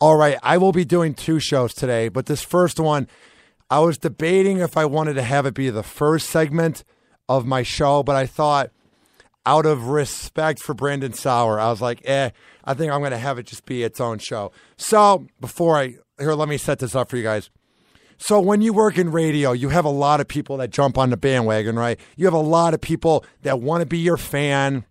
All right, I will be doing 2 shows today, but this first one, I was debating if I wanted to have it be the first segment of my show, but I thought out of respect for Brandon Sauer, I was like, I think I'm going to have it just be its own show. So let me set this up for you guys. So when you work in radio, you have a lot of people that jump on the bandwagon, right? You have a lot of people that want to be your fan.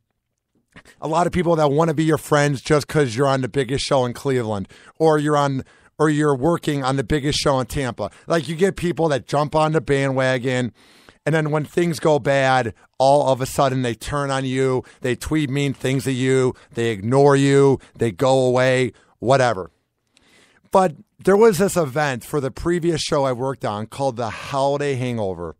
A lot of people that want to be your friends just because you're on the biggest show in Cleveland or you're working on the biggest show in Tampa. Like you get people that jump on the bandwagon, and then when things go bad, all of a sudden they turn on you, they tweet mean things at you, they ignore you, they go away, whatever. But there was this event for the previous show I worked on called the Holiday Hangover.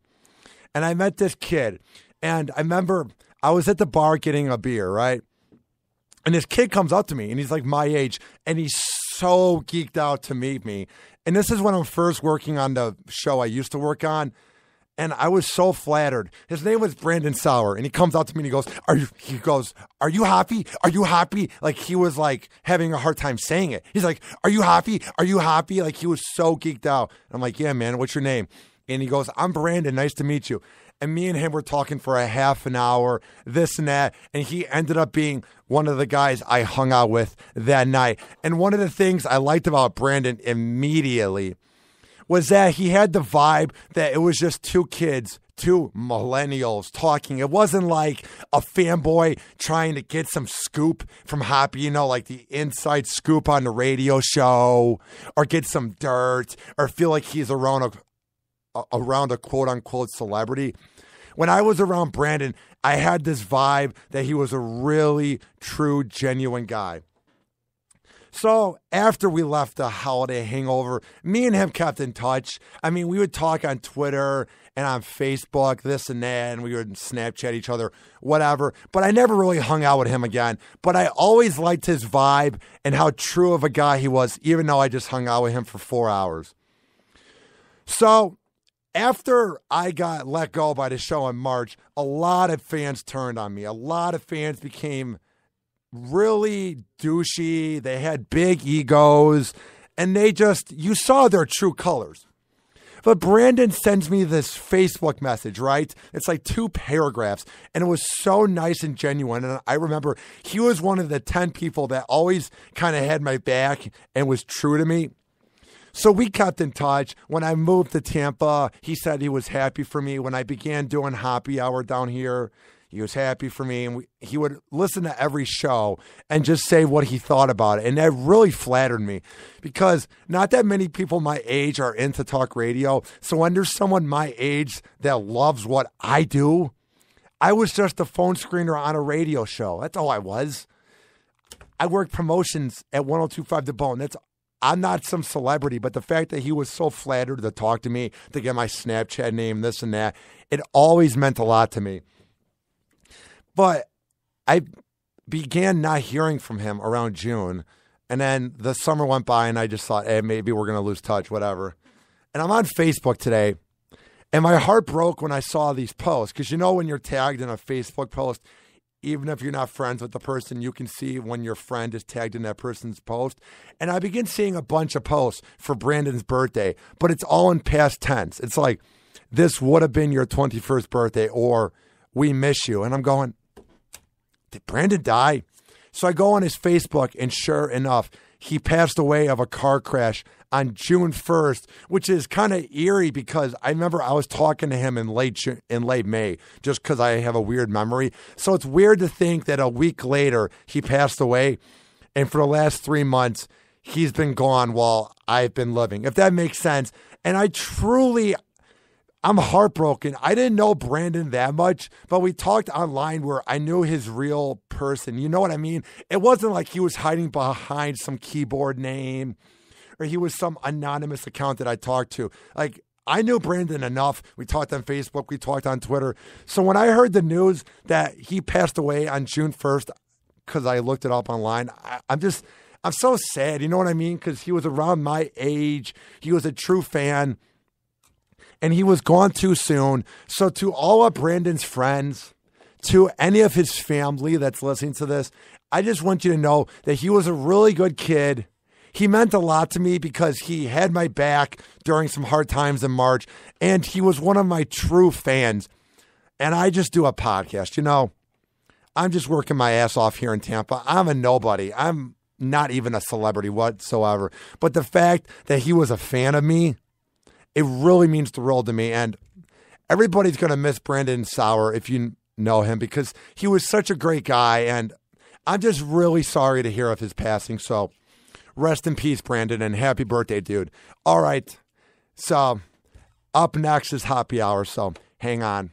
And I met this kid, and I remember I was at the bar getting a beer, right? And this kid comes up to me, and he's like my age, and he's so geeked out to meet me. And this is when I'm first working on the show I used to work on, and I was so flattered. His name was Brandon Sauer, and he comes up to me and he goes, are you happy? Are you happy? Like he was like having a hard time saying it. He's like, are you happy? Are you happy? Like he was so geeked out. I'm like, yeah, man, what's your name? And he goes, I'm Brandon. Nice to meet you. And me and him were talking for a half an hour, this and that. And he ended up being one of the guys I hung out with that night. And one of the things I liked about Brandon immediately was that he had the vibe that it was just 2 kids, 2 millennials talking. It wasn't like a fanboy trying to get some scoop from Happy, like the inside scoop on the radio show, or get some dirt, or feel like he's around a quote-unquote celebrity. When I was around Brandon, I had this vibe that he was a really true, genuine guy. So after we left the Holiday Hangover, me and him kept in touch. I mean, we would talk on Twitter and on Facebook, this and that, and we would Snapchat each other, whatever. But I never really hung out with him again. But I always liked his vibe and how true of a guy he was, even though I just hung out with him for 4 hours. So after I got let go by the show in March, a lot of fans turned on me. A lot of fans became really douchey. They had big egos, and you saw their true colors. But Brandon sends me this Facebook message, right? It's like 2 paragraphs, and it was so nice and genuine. And I remember he was one of the 10 people that always kind of had my back and was true to me. So we kept in touch. When I moved to Tampa, he said he was happy for me. When I began doing happy hour down here, he was happy for me. And he would listen to every show and just say what he thought about it. And that really flattered me because not that many people my age are into talk radio. So when there's someone my age that loves what I do, I was just a phone screener on a radio show. That's all I was. I worked promotions at 102.5 The Bone. I'm not some celebrity, but the fact that he was so flattered to talk to me, to get my Snapchat name, this and that, it always meant a lot to me. But I began not hearing from him around June, and then the summer went by, and I just thought, hey, maybe we're going to lose touch, whatever. And I'm on Facebook today, and my heart broke when I saw these posts, because when you're tagged in a Facebook post, even if you're not friends with the person, you can see when your friend is tagged in that person's post. And I begin seeing a bunch of posts for Brandon's birthday, but it's all in past tense. It's like, this would have been your 21st birthday, or we miss you. And I'm going, did Brandon die? So I go on his Facebook, and sure enough, he passed away of a car crash on June 1st, which is kind of eerie because I remember I was talking to him in late May, just because I have a weird memory. So it's weird to think that a week later he passed away, and for the last 3 months he's been gone while I've been living, if that makes sense. And I'm heartbroken. I didn't know Brandon that much, but we talked online where I knew his real person. You know what I mean? It wasn't like he was hiding behind some keyboard name or he was some anonymous account that I talked to. Like, I knew Brandon enough. We talked on Facebook. We talked on Twitter. So when I heard the news that he passed away on June 1st, because I looked it up online, I'm so sad. You know what I mean? Because he was around my age. He was a true fan. And he was gone too soon. So to all of Brandon's friends, to any of his family that's listening to this, I just want you to know that he was a really good kid. he meant a lot to me because he had my back during some hard times in March, and he was one of my true fans. And I just do a podcast. You know, I'm just working my ass off here in Tampa. I'm a nobody. I'm not even a celebrity whatsoever. But the fact that he was a fan of me, it really means the world to me. And everybody's going to miss Brandon Sauer if you know him, because he was such a great guy. And I'm just really sorry to hear of his passing. So rest in peace, Brandon, and happy birthday, dude. All right. So up next is Happy Hour. So hang on.